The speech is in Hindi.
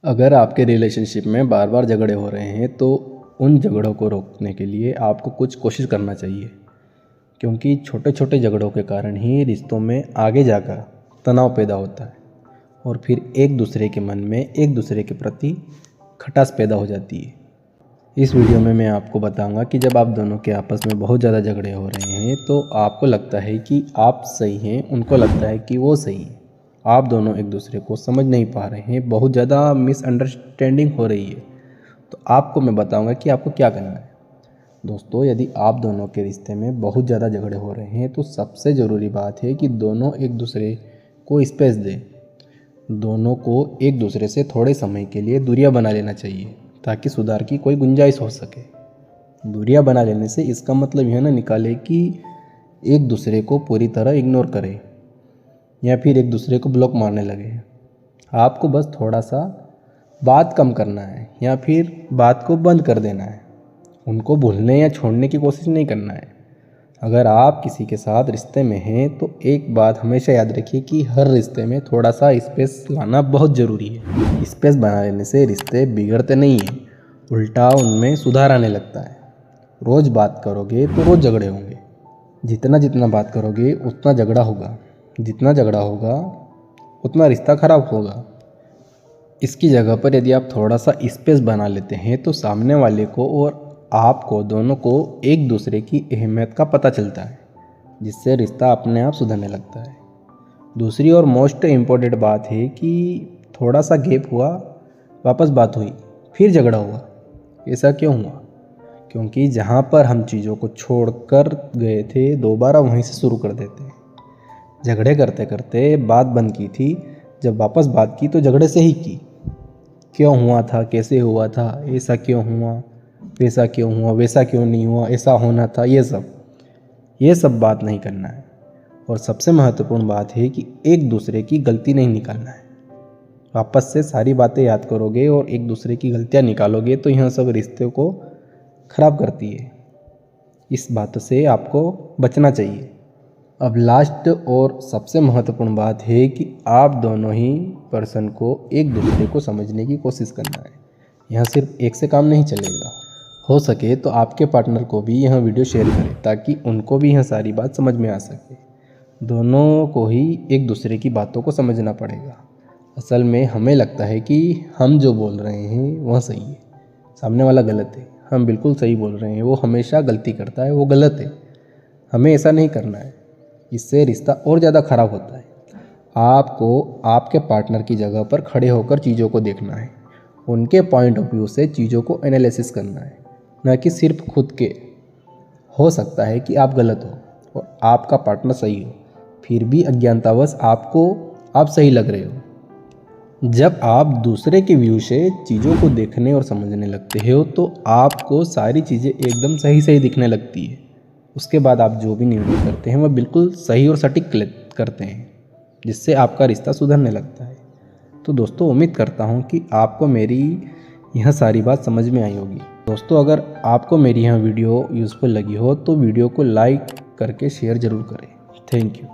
अगर आपके रिलेशनशिप में बार बार झगड़े हो रहे हैं तो उन झगड़ों को रोकने के लिए आपको कुछ कोशिश करना चाहिए, क्योंकि छोटे छोटे झगड़ों के कारण ही रिश्तों में आगे जाकर तनाव पैदा होता है और फिर एक दूसरे के मन में एक दूसरे के प्रति खटास पैदा हो जाती है। इस वीडियो में मैं आपको बताऊंगा कि जब आप दोनों के आपस में बहुत ज़्यादा झगड़े हो रहे हैं तो आपको लगता है कि आप सही हैं, उनको लगता है कि वो सही है, आप दोनों एक दूसरे को समझ नहीं पा रहे हैं, बहुत ज़्यादा मिसअंडरस्टैंडिंग हो रही है, तो आपको मैं बताऊंगा कि आपको क्या करना है। दोस्तों, यदि आप दोनों के रिश्ते में बहुत ज़्यादा झगड़े हो रहे हैं तो सबसे ज़रूरी बात है कि दोनों एक दूसरे को स्पेस दें। दोनों को एक दूसरे से थोड़े समय के लिए दूरियां बना लेना चाहिए ताकि सुधार की कोई गुंजाइश हो सके। दूरियां बना लेने से इसका मतलब यह ना निकाले कि एक दूसरे को पूरी तरह इग्नोर करें या फिर एक दूसरे को ब्लॉक मारने लगे। आपको बस थोड़ा सा बात कम करना है या फिर बात को बंद कर देना है। उनको भूलने या छोड़ने की कोशिश नहीं करना है। अगर आप किसी के साथ रिश्ते में हैं तो एक बात हमेशा याद रखिए कि हर रिश्ते में थोड़ा सा स्पेस लाना बहुत ज़रूरी है। स्पेस बना लेने से रिश्ते बिगड़ते नहीं हैं, उल्टा उनमें सुधार आने लगता है। रोज़ बात करोगे तो रोज़ झगड़े होंगे, जितना जितना बात करोगे उतना झगड़ा होगा, जितना झगड़ा होगा उतना रिश्ता खराब होगा। इसकी जगह पर यदि आप थोड़ा सा स्पेस बना लेते हैं तो सामने वाले को और आपको दोनों को एक दूसरे की अहमियत का पता चलता है, जिससे रिश्ता अपने आप सुधरने लगता है। दूसरी और मोस्ट इम्पोर्टेंट बात है कि थोड़ा सा गैप हुआ, वापस बात हुई, फिर झगड़ा हुआ। ऐसा क्यों हुआ? क्योंकि जहाँ पर हम चीज़ों को छोड़कर गए थे दोबारा वहीं से शुरू कर देते हैं। झगड़े करते करते बात बंद की थी, जब वापस बात की तो झगड़े से ही की। क्यों हुआ था, कैसे हुआ था, ऐसा क्यों हुआ, वैसा क्यों हुआ, वैसा क्यों नहीं हुआ, ऐसा होना था, ये सब बात नहीं करना है। और सबसे महत्वपूर्ण बात है कि एक दूसरे की गलती नहीं निकालना है। वापस से सारी बातें याद करोगे और एक दूसरे की गलतियाँ निकालोगे तो यह सब रिश्ते को खराब करती है। इस बात से आपको बचना चाहिए। अब लास्ट और सबसे महत्वपूर्ण बात है कि आप दोनों ही पर्सन को एक दूसरे को समझने की कोशिश करना है। यहाँ सिर्फ एक से काम नहीं चलेगा। हो सके तो आपके पार्टनर को भी यह वीडियो शेयर करें ताकि उनको भी यह सारी बात समझ में आ सके। दोनों को ही एक दूसरे की बातों को समझना पड़ेगा। असल में हमें लगता है कि हम जो बोल रहे हैं वह सही है, सामने वाला गलत है। हम बिल्कुल सही बोल रहे हैं, वो हमेशा गलती करता है, वो गलत है। हमें ऐसा नहीं करना है, इससे रिश्ता और ज़्यादा खराब होता है। आपको आपके पार्टनर की जगह पर खड़े होकर चीज़ों को देखना है, उनके पॉइंट ऑफ व्यू से चीज़ों को एनालिसिस करना है, न कि सिर्फ खुद के। हो सकता है कि आप गलत हो और आपका पार्टनर सही हो, फिर भी अज्ञानतावश आपको आप सही लग रहे हो। जब आप दूसरे के व्यू से चीज़ों को देखने और समझने लगते हो तो आपको सारी चीज़ें एकदम सही सही दिखने लगती है। उसके बाद आप जो भी निर्णय करते हैं वह बिल्कुल सही और सटीक करते हैं, जिससे आपका रिश्ता सुधरने लगता है। तो दोस्तों, उम्मीद करता हूँ कि आपको मेरी यह सारी बात समझ में आई होगी। दोस्तों, अगर आपको मेरी यह वीडियो यूज़फुल लगी हो तो वीडियो को लाइक करके शेयर ज़रूर करें। Thank you.